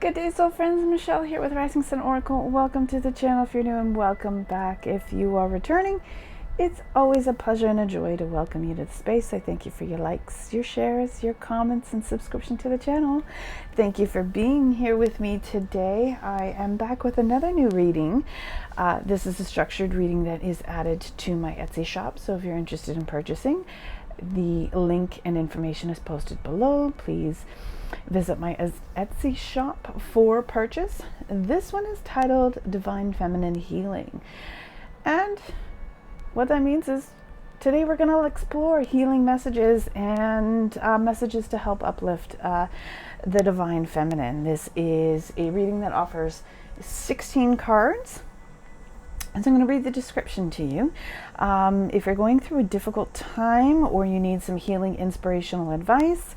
Good day, soul friends. Michelle here with Rising Sun Oracle. Welcome to the channel if you're new, and welcome back if you are returning. It's always a pleasure and a joy to welcome you to the space. I thank you for your likes, your shares, your comments, and subscription to the channel. Thank you for being here with me today. I am back with another new reading. This is a structured reading that is added to my Etsy shop, so if you're interested in purchasing, the link and information is posted below. Please visit my Etsy shop for purchase. This one is titled Divine Feminine Healing. And what that means is today we're going to explore healing messages and messages to help uplift the Divine Feminine. This is a reading that offers 16 cards. And so I'm going to read the description to you. If you're going through a difficult time or you need some healing inspirational advice,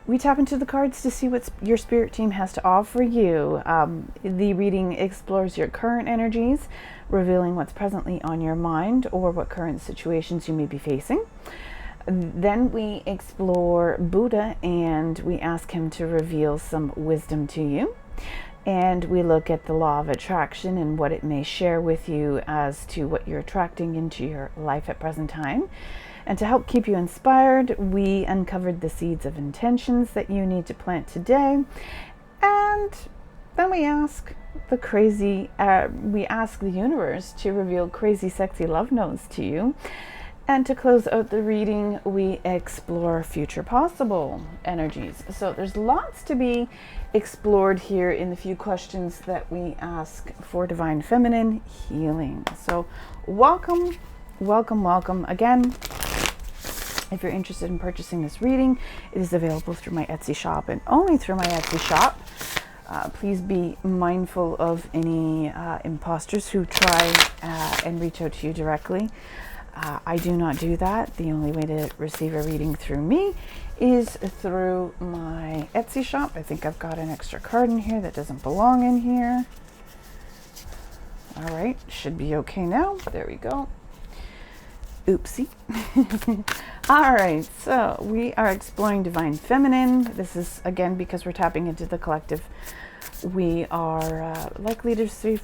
we tap into the cards to see what your spirit team has to offer you. The reading explores your current energies, revealing what's presently on your mind or what current situations you may be facing. Then we explore Buddha and we ask him to reveal some wisdom to you. And we look at the law of attraction and what it may share with you as to what you're attracting into your life at present time. And to help keep you inspired, we uncovered the seeds of intentions that you need to plant today. And then we ask the universe to reveal crazy, sexy love notes to you. And to close out the reading, we explore future possible energies. So there's lots to be explored here in the few questions that we ask for Divine Feminine Healing. So welcome, welcome, welcome again. If you're interested in purchasing this reading, it is available through my Etsy shop and only through my Etsy shop. Please be mindful of any imposters who try and reach out to you directly. I do not do that. The only way to receive a reading through me is through my Etsy shop. I think I've got an extra card in here that doesn't belong in here. All right, should be okay now. There we go. Oopsie. All right, so we are exploring Divine Feminine. This is, again, because we're tapping into the collective. We are likely to receive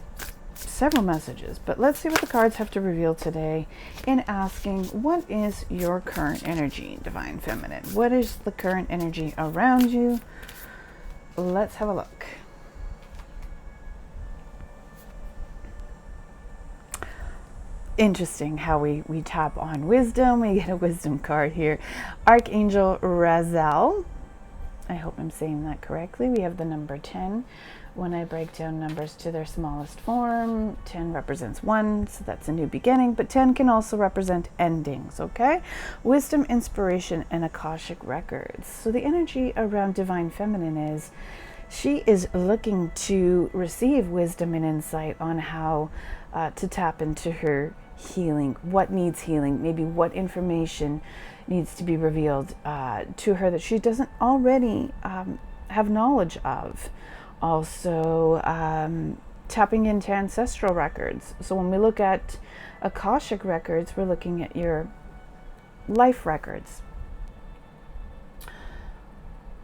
several messages, but let's see what the cards have to reveal today in asking, what is your current energy, Divine Feminine? What is the current energy around you? Let's have a look. Interesting how we tap on wisdom. We get a wisdom card here. Archangel Raziel. I hope I'm saying that correctly. We have the number 10. When I break down numbers to their smallest form, 10 represents 1, so that's a new beginning, but 10 can also represent endings, okay? Wisdom, inspiration, and Akashic records. So the energy around Divine Feminine is, she is looking to receive wisdom and insight on how to tap into her healing, what needs healing, maybe what information needs to be revealed to her that she doesn't already have knowledge of. Also, tapping into ancestral records. So when we look at Akashic records, we're looking at your life records.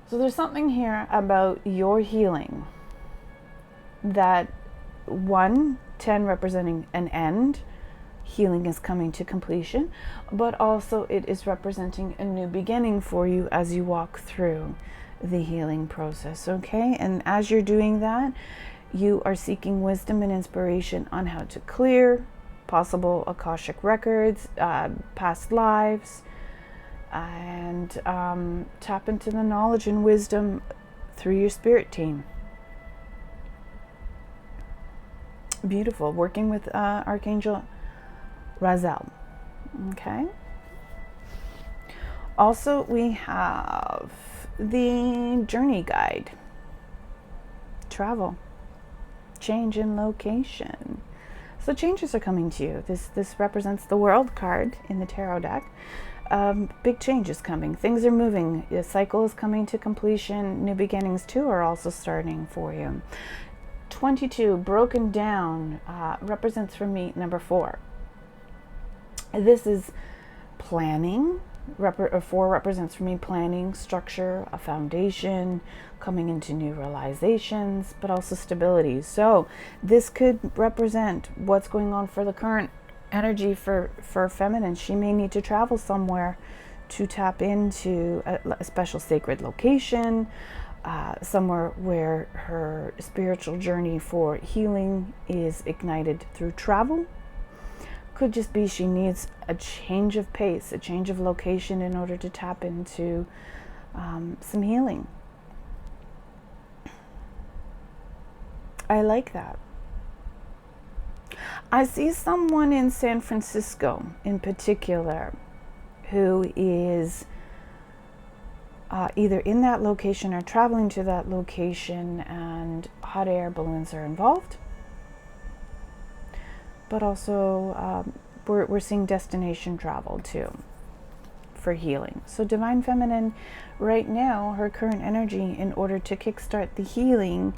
So there's something here about your healing that 10 representing an end, healing is coming to completion, but also it is representing a new beginning for you as you walk through the healing process, okay? And as you're doing that, you are seeking wisdom and inspiration on how to clear possible Akashic records, past lives, and tap into the knowledge and wisdom through your spirit team. Beautiful. Working with Archangel Raziel. Okay. Also, we have the journey guide. Travel. Change in location. So changes are coming to you. This represents the World card in the tarot deck. Big change is coming. Things are moving. The cycle is coming to completion. New beginnings too are also starting for you. 22 broken down represents for me number 4. This is planning, 4 represents for me planning, structure, a foundation, coming into new realizations, but also stability. So this could represent what's going on for the current energy for feminine. She may need to travel somewhere to tap into a special sacred location, somewhere where her spiritual journey for healing is ignited through travel. Could just be she needs a change of pace, a change of location in order to tap into some healing. I like that. I see someone in San Francisco in particular who is either in that location or traveling to that location, and hot air balloons are involved. But also we're seeing destination travel too for healing. So Divine Feminine right now, her current energy in order to kickstart the healing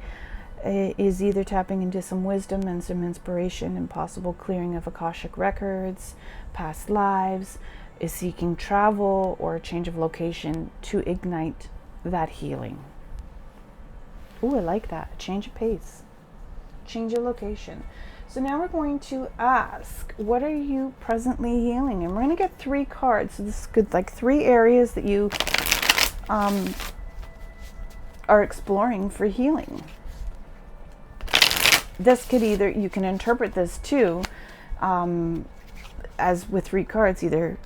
is either tapping into some wisdom and some inspiration and possible clearing of Akashic records, past lives, is seeking travel or a change of location to ignite that healing. Ooh, I like that. A change of pace, change of location. So now we're going to ask, what are you presently healing? And we're going to get 3 cards. So this is good, like 3 areas that you are exploring for healing. This could either, you can interpret this too, as with 3 cards, either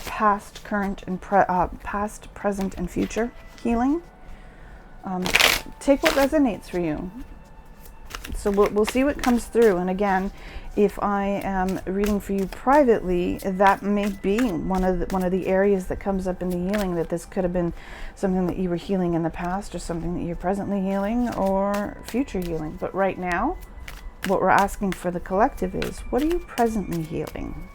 past, current, and past, present, and future healing. Take what resonates for you. So we'll see what comes through. And again, if I am reading for you privately, that may be one of the areas that comes up in the healing, that this could have been something that you were healing in the past, or something that you're presently healing, or future healing. But right now, what we're asking for the collective is, what are you presently healing?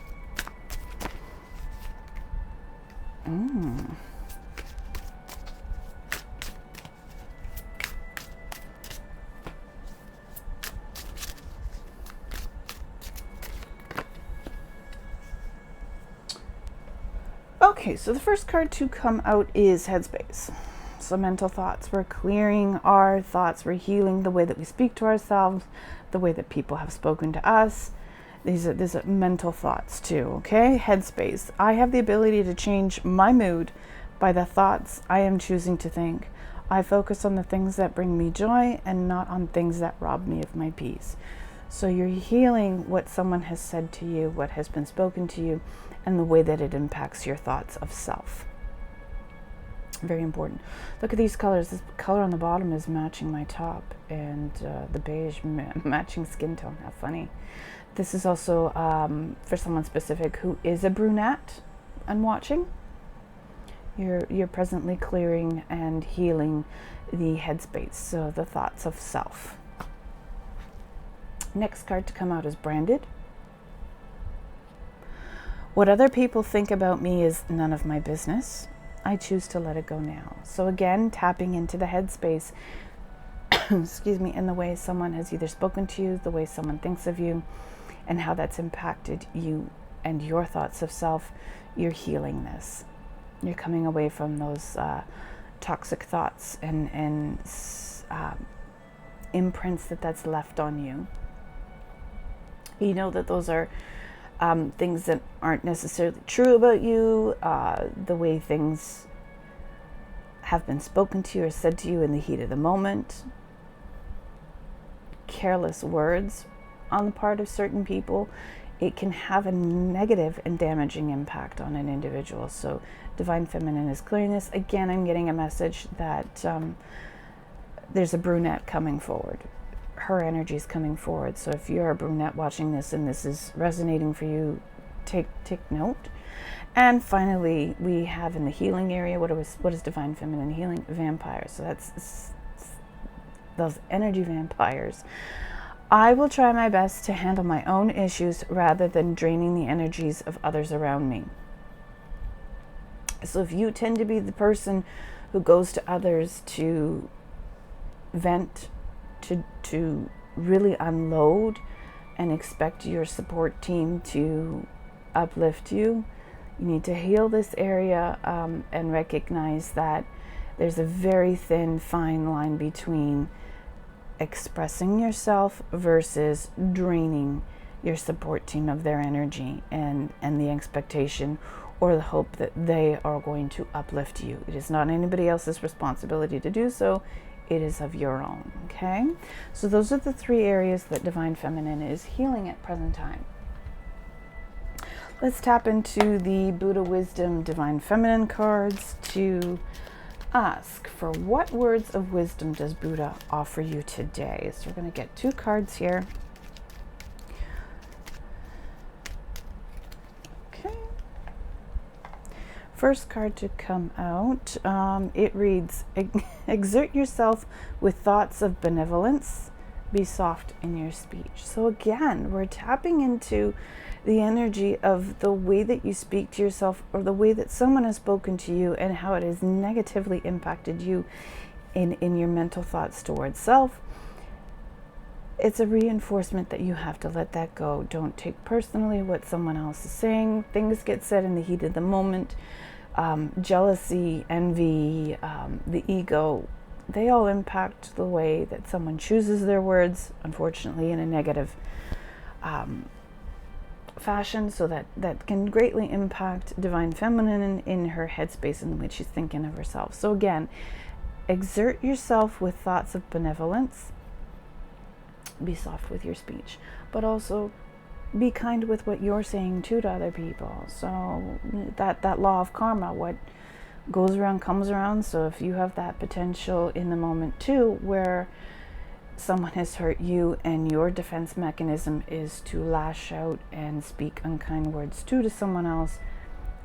Okay, so the first card to come out is Headspace. So mental thoughts. We're clearing our thoughts. We're healing the way that we speak to ourselves, the way that people have spoken to us. These are mental thoughts too, okay? Headspace. I have the ability to change my mood by the thoughts I am choosing to think. I focus on the things that bring me joy and not on things that rob me of my peace. So you're healing what someone has said to you, what has been spoken to you, and the way that it impacts your thoughts of self. Very important. Look at these colors. This color on the bottom is matching my top, and the beige matching skin tone. How funny. This is also for someone specific who is a brunette and watching. You're presently clearing and healing the headspace, so the thoughts of self. Next card to come out is Branded. What other people think about me is none of my business. I choose to let it go now. So again, tapping into the headspace, excuse me, in the way someone has either spoken to you, the way someone thinks of you, and how that's impacted you and your thoughts of self. You're healing this. You're coming away from those toxic thoughts and imprints that's left on you. You know that those are things that aren't necessarily true about you, the way things have been spoken to you or said to you in the heat of the moment, careless words on the part of certain people. It can have a negative and damaging impact on an individual. So Divine Feminine is clearing this. Again, I'm getting a message that there's a brunette coming forward. Her energy is coming forward. So if you're a brunette watching this and this is resonating for you, take note. And finally, we have in the healing area, what is Divine Feminine healing? Vampires. So that's those energy vampires. I will try my best to handle my own issues rather than draining the energies of others around me. So if you tend to be the person who goes to others to vent, to really unload and expect your support team to uplift you, You need to heal this area and recognize that there's a very thin, fine line between expressing yourself versus draining your support team of their energy and the expectation or the hope that they are going to uplift you. It is not anybody else's responsibility to do so. It is of your own, okay? So those are the 3 areas that Divine Feminine is healing at present time. Let's tap into the Buddha Wisdom Divine Feminine cards to ask for what words of wisdom does Buddha offer you today. So we're going to get 2 cards here. Okay. First card to come out, it reads, exert yourself with thoughts of benevolence, be soft in your speech. So again, we're tapping into the energy of the way that you speak to yourself or the way that someone has spoken to you and how it has negatively impacted you in your mental thoughts towards self. It's a reinforcement that you have to let that go. Don't take personally what someone else is saying. Things get said in the heat of the moment. Jealousy, envy, the ego, they all impact the way that someone chooses their words, unfortunately, in a negative fashion. So that can greatly impact Divine Feminine in her headspace and the way she's thinking of herself. So again, exert yourself with thoughts of benevolence. Be soft with your speech, but also be kind with what you're saying too to other people. So that law of karma, what goes around comes around. So if you have that potential in the moment too, where someone has hurt you and your defense mechanism is to lash out and speak unkind words too to someone else,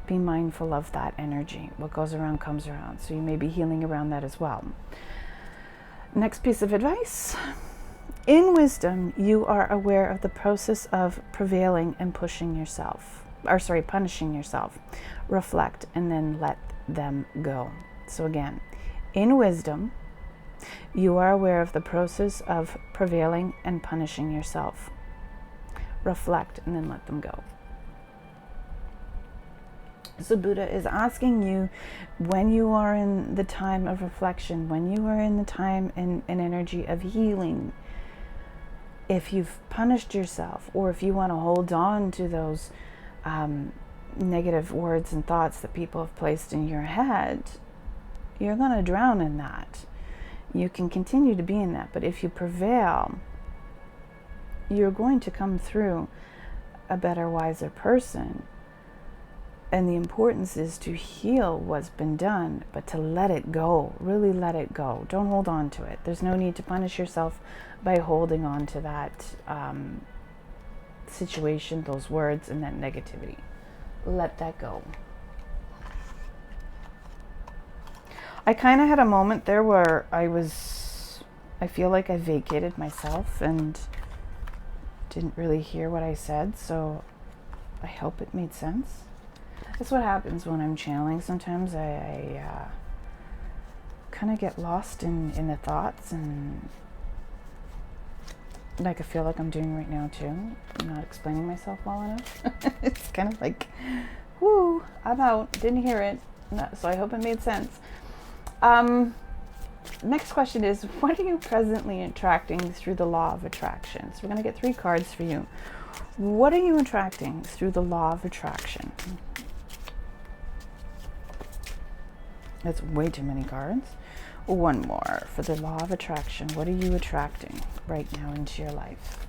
be mindful of that energy. What goes around comes around. So you may be healing around that as well. Next piece of advice. In wisdom, you are aware of the process of prevailing and punishing yourself. Reflect and then let them go. So again, in wisdom, you are aware of the process of prevailing and punishing yourself. Reflect and then let them go. So Buddha is asking you, when you are in the time of reflection, when you are in the time and energy of healing, if you've punished yourself, or if you want to hold on to those negative words and thoughts that people have placed in your head, you're going to drown in that. You can continue to be in that, but if you prevail, you're going to come through a better, wiser person. And the importance is to heal what's been done, but to let it go, really let it go. Don't hold on to it. There's no need to punish yourself by holding on to that situation, those words, and that negativity. Let that go. I kind of had a moment there where I feel like I vacated myself and didn't really hear what I said, so I hope it made sense. That's what happens when I'm channeling. Sometimes I kind of get lost in the thoughts, and like I feel like I'm doing right now too. I'm not explaining myself well enough. It's kind of like, whoo, I'm out. Didn't hear it. So I hope it made sense. Next question is, what are you presently attracting through the law of attraction? So we're going to get 3 cards for you. What are you attracting through the law of attraction? That's way too many cards. 1 more for the law of attraction. What are you attracting right now into your life?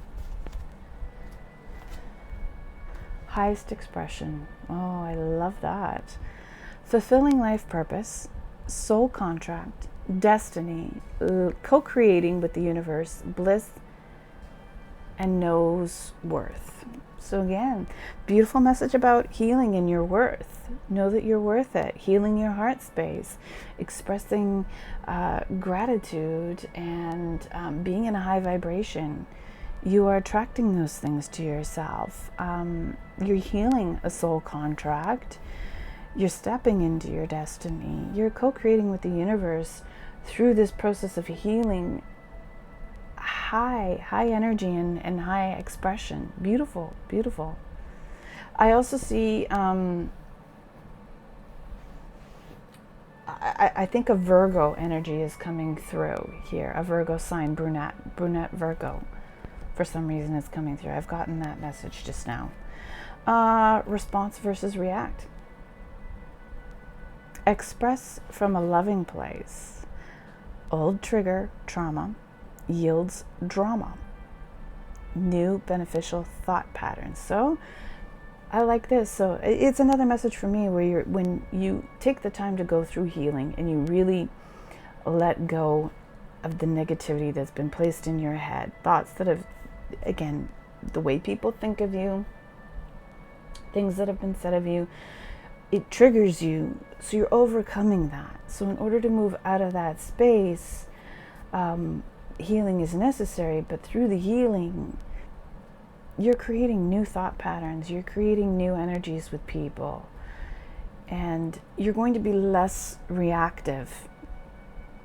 Highest expression. Oh, I love that. Fulfilling life purpose, soul contract, destiny, co-creating with the universe, bliss, and knows worth. So again, beautiful message about healing and your worth. Know that you're worth it. Healing your heart space, expressing gratitude, and being in a high vibration. You are attracting those things to yourself. You're healing a soul contract. You're stepping into your destiny. You're co-creating with the universe through this process of healing. High energy and high expression. Beautiful, beautiful. I also see I think a Virgo energy is coming through here. A Virgo sign, brunette Virgo. For some reason it's coming through. I've gotten that message just now. Response versus react. Express from a loving place. Old trigger, trauma, yields drama. New beneficial thought patterns. So I like this. So it's another message for me where when you take the time to go through healing and you really let go of the negativity that's been placed in your head, thoughts that have, again, the way people think of you, things that have been said of you, it triggers you. So you're overcoming that. So in order to move out of that space, healing is necessary, but through the healing, you're creating new thought patterns, you're creating new energies with people, and you're going to be less reactive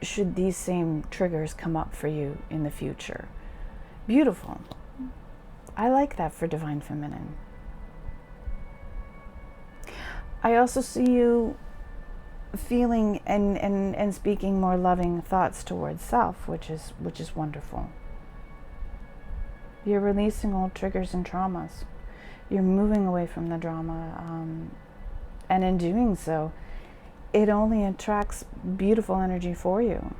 should these same triggers come up for you in the future. Beautiful. I like that for Divine Feminine. I also see you feeling and speaking more loving thoughts towards self, which is wonderful. You're releasing old triggers and traumas. You're moving away from the drama, and in doing so, it only attracts beautiful energy for you.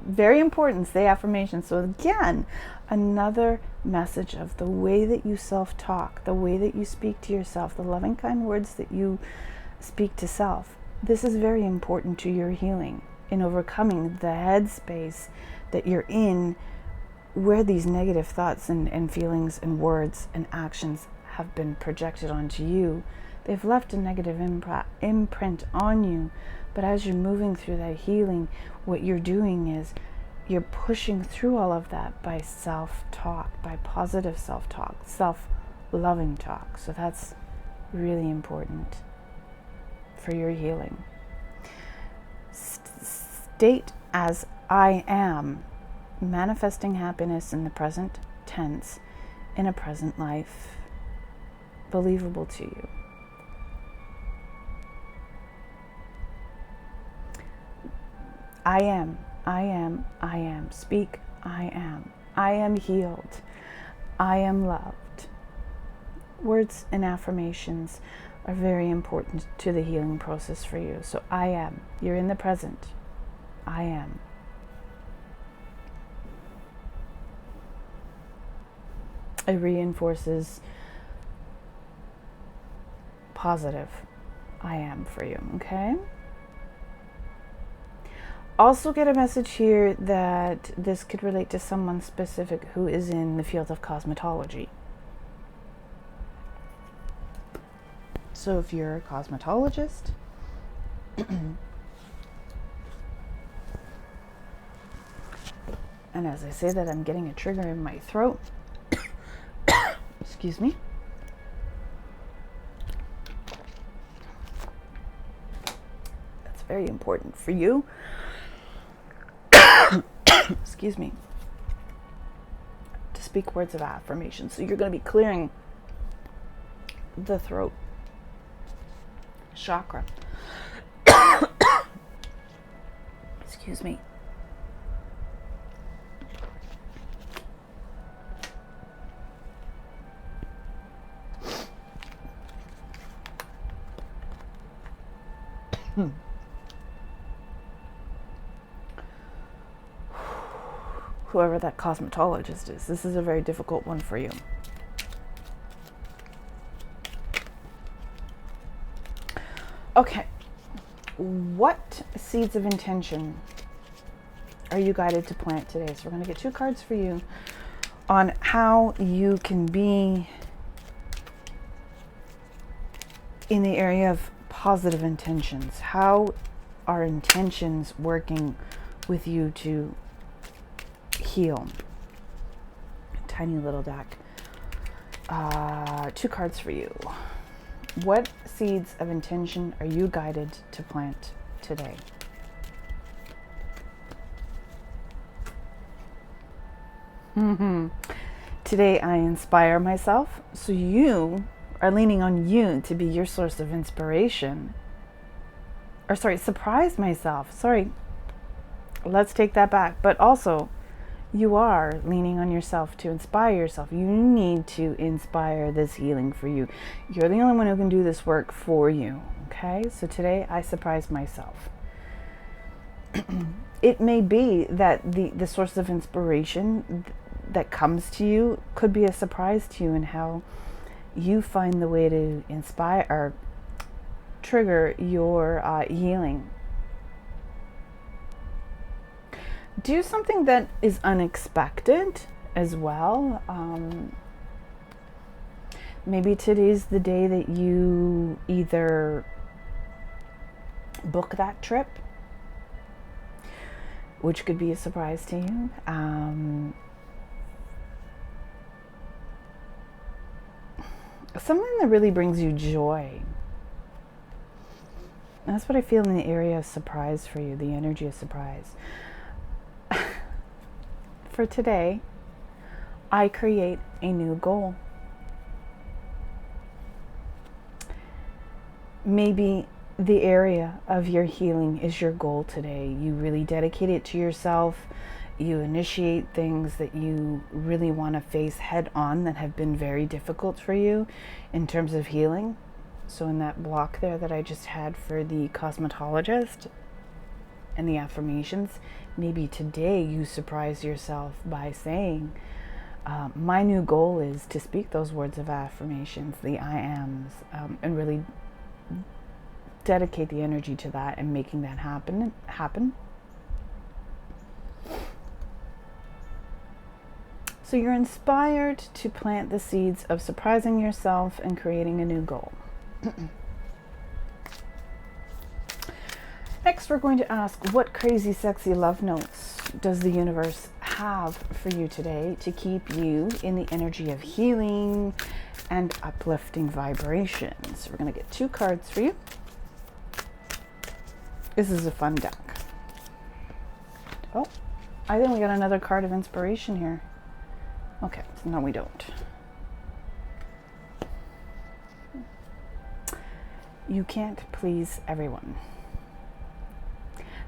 Very important, say affirmations. So again, another message of the way that you self-talk, the way that you speak to yourself, the loving, kind words that you speak to self. This is very important to your healing, in overcoming the headspace that you're in, where these negative thoughts and feelings and words and actions have been projected onto you. They've left a negative imprint on you. But as you're moving through that healing, what you're doing is you're pushing through all of that by self-talk, by positive self-talk, self-loving talk. So that's really important for your healing. State as I am, manifesting happiness in the present tense, in a present life, believable to you. I am. Speak, I am. I am healed. I am loved. Words and affirmations are very important to the healing process for you. So I am. You're in the present. I am. It reinforces positive I am for you, okay? Also get a message here that this could relate to someone specific who is in the field of cosmetology. So if you're a cosmetologist, and as I say that, I'm getting a trigger in my throat. Excuse me. That's very important for you. Excuse me. To speak words of affirmation. So you're going to be clearing the throat chakra. Excuse me. Whoever that cosmetologist is, this is a very difficult one for you. Okay, what seeds of intention are you guided to plant today? So we're going to get 2 cards for you on how you can be in the area of positive intentions. How are intentions working with you to heal? Tiny little deck. 2 cards for you. What seeds of intention are you guided to plant today? Today I inspire myself, so you are leaning on you to be your source of inspiration. Or sorry, surprise myself. Sorry, let's take that back. But also, you are leaning on yourself to inspire yourself. You need to inspire this healing for you. You're the only one who can do this work for you. Okay? So today I surprised myself. It may be that the source of inspiration that comes to you could be a surprise to you in how you find the way to inspire or trigger your healing. Do something that is unexpected as well. Maybe today's the day that you either book that trip, which could be a surprise to you. Something that really brings you joy. That's what I feel in the area of surprise for you, the energy of surprise. For today, I create a new goal. Maybe the area of your healing is your goal today. You really dedicate it to yourself. You initiate things that you really want to face head on that have been very difficult for you in terms of healing. So in that block there that I just had for the cosmetologist and the affirmations, maybe today you surprise yourself by saying, my new goal is to speak those words of affirmations, the I ams, and really dedicate the energy to that and making that happen. So you're inspired to plant the seeds of surprising yourself and creating a new goal. Next, we're going to ask, what crazy, sexy love notes does the universe have for you today to keep you in the energy of healing and uplifting vibrations? We're going to get 2 cards for you. This is a fun deck. Oh, I think we got another card of inspiration here. Okay, no we don't. You can't please everyone.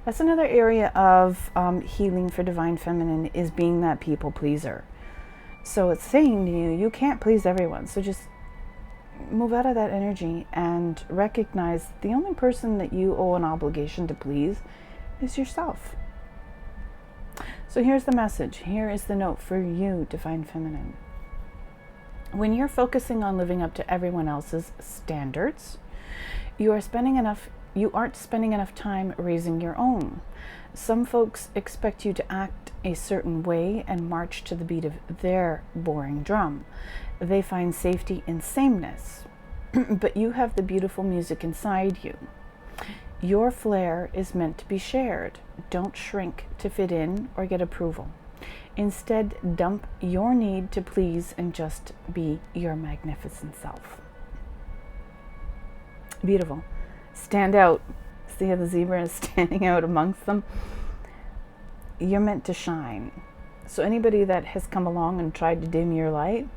That's another area of healing for Divine Feminine, is being that people pleaser. So it's saying to you, you can't please everyone. So just move out of that energy and recognize the only person that you owe an obligation to please is yourself. So here's the message. Here is the note for you, Divine Feminine. When you're focusing on living up to everyone else's standards, you aren't spending enough time raising your own. Some folks expect you to act a certain way and march to the beat of their boring drum. They find safety in sameness, but you have the beautiful music inside you. Your flair is meant to be shared. Don't shrink to fit in or get approval. Instead, dump your need to please and just be your magnificent self. Beautiful. Stand out. See how the zebra is standing out amongst them? You're meant to shine. So anybody that has come along and tried to dim your light,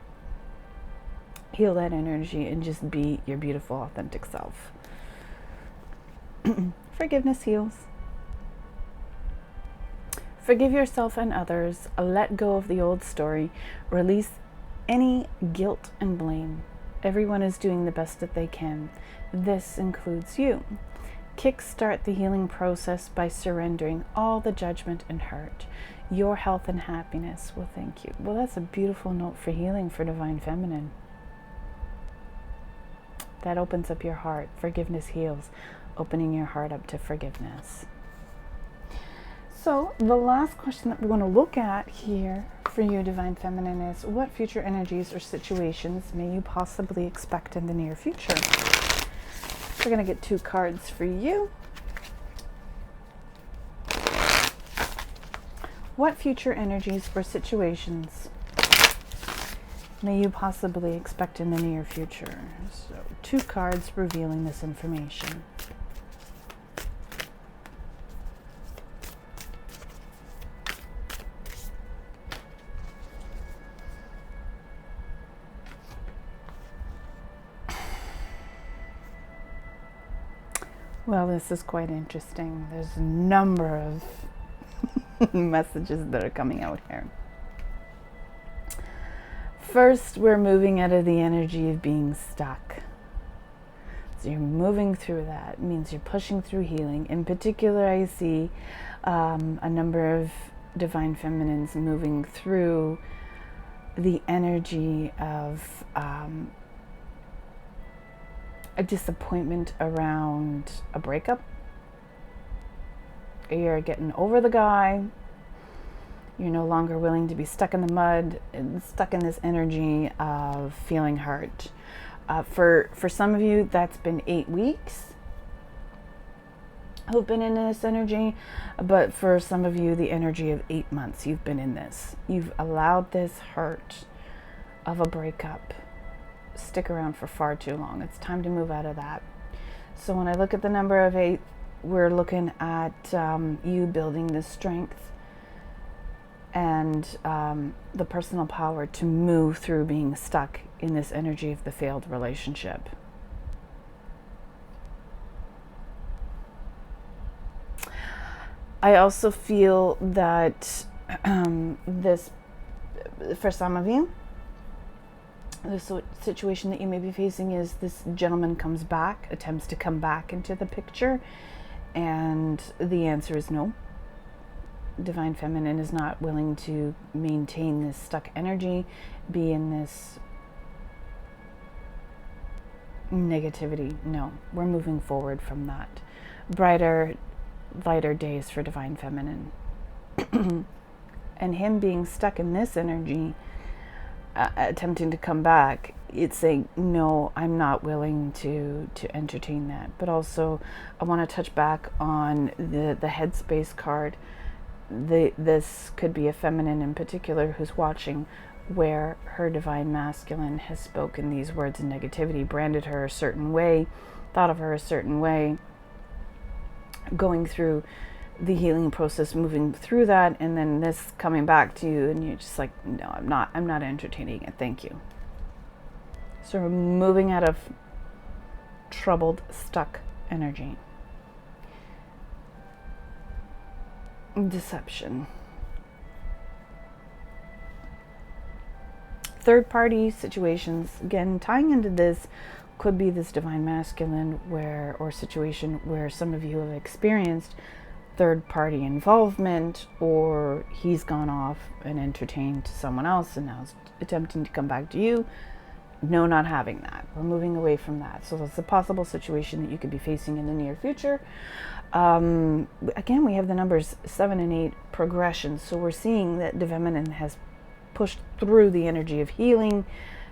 heal that energy and just be your beautiful, authentic self. Forgiveness heals. Forgive yourself and others. Let go of the old story. Release any guilt and blame. Everyone is doing the best that they can. This includes you. Kickstart the healing process by surrendering all the judgment and hurt. Your health and happiness will thank you. Well, that's a beautiful note for healing for Divine Feminine. That opens up your heart. Forgiveness heals. Opening your heart up to forgiveness. So the last question that we're going to look at here for you, Divine Feminine, is what future energies or situations may you possibly expect in the near future? We're going to get 2 cards for you. What future energies or situations may you possibly expect in the near future? So 2 cards revealing this information. Well, this is quite interesting. There's a number of messages that are coming out here. First, we're moving out of the energy of being stuck. So you're moving through that. It means you're pushing through healing. In particular, I see a number of divine feminines moving through the energy of a disappointment around a breakup. You're getting over the guy. You're no longer willing to be stuck in the mud, stuck in this energy of feeling hurt. For some of you, that's been 8 weeks who've been in this energy, but for some of you, the energy of 8 months you've been in this. You've allowed this hurt of a breakup stick around for far too long. It's time to move out of that. So when I look at the number of 8, we're looking at you building the strength and the personal power to move through being stuck in this energy of the failed relationship. I also feel that this, for some of you, the situation that you may be facing is this gentleman comes back, attempts to come back into the picture, and the answer is no. Divine Feminine is not willing to maintain this stuck energy, be in this negativity. No, we're moving forward from that. Brighter, lighter days for Divine Feminine. And him being stuck in this energy, attempting to come back, it's saying, no, I'm not willing to entertain that. But also, I want to touch back on the Headspace card. This could be a feminine in particular who's watching, where her divine masculine has spoken these words of negativity, branded her a certain way, thought of her a certain way, going through the healing process, moving through that, and then this coming back to you, and you're just like, no, I'm not entertaining it, thank you. So we're moving out of troubled, stuck energy. Deception. Third party situations, again, tying into this, could be this divine masculine or situation where some of you have experienced third party involvement, or he's gone off and entertained someone else and now is attempting to come back to you. No, not having that. We're moving away from that. So that's a possible situation that you could be facing in the near future. Again, we have the numbers 7 and 8 progression. So we're seeing that the feminine has pushed through the energy of healing,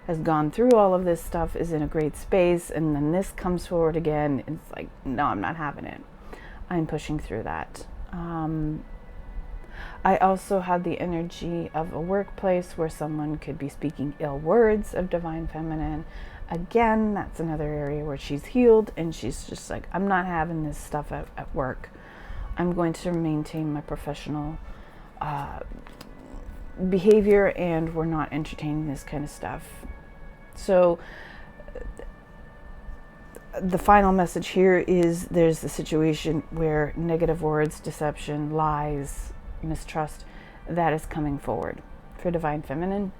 has gone through all of this stuff, is in a great space, and then this comes forward again. It's like, no, I'm not having it. I'm pushing through that. I also have the energy of a workplace where someone could be speaking ill words of Divine Feminine. Again, that's another area where she's healed and she's just like, I'm not having this stuff at work. I'm going to maintain my professional behavior, and we're not entertaining this kind of stuff. So the final message here is there's the situation where negative words, deception, lies, mistrust, that is coming forward for Divine Feminine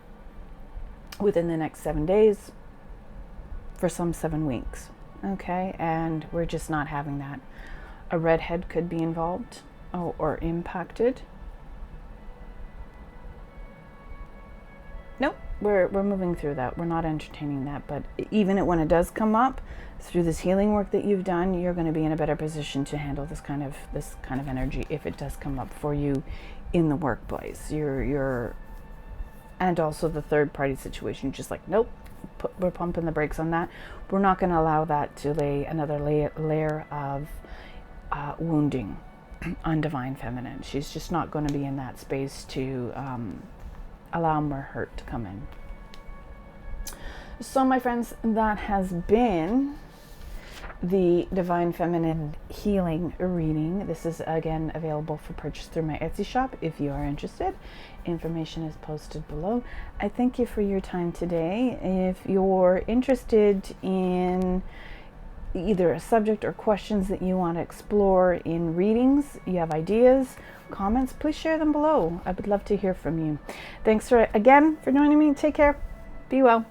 within the next 7 days, for some 7 weeks. Okay, and we're just not having that. A redhead could be involved or impacted. Nope, we're moving through that. We're not entertaining that. But even when it does come up, through this healing work that you've done, you're going to be in a better position to handle this kind of energy if it does come up for you in the workplace. And also the third party situation, just like, nope, we're pumping the brakes on that. We're not going to allow that to lay another layer of wounding on Divine Feminine. She's just not going to be in that space to allow more hurt to come in. So my friends, that has been the Divine Feminine healing reading. This is again available for purchase through my Etsy shop if you are interested. Information is posted below. I thank you for your time today. If you're interested in either a subject or questions that you want to explore in readings, you have ideas, comments, please share them below. I would love to hear from you. Thanks again for joining me. Take care. Be well.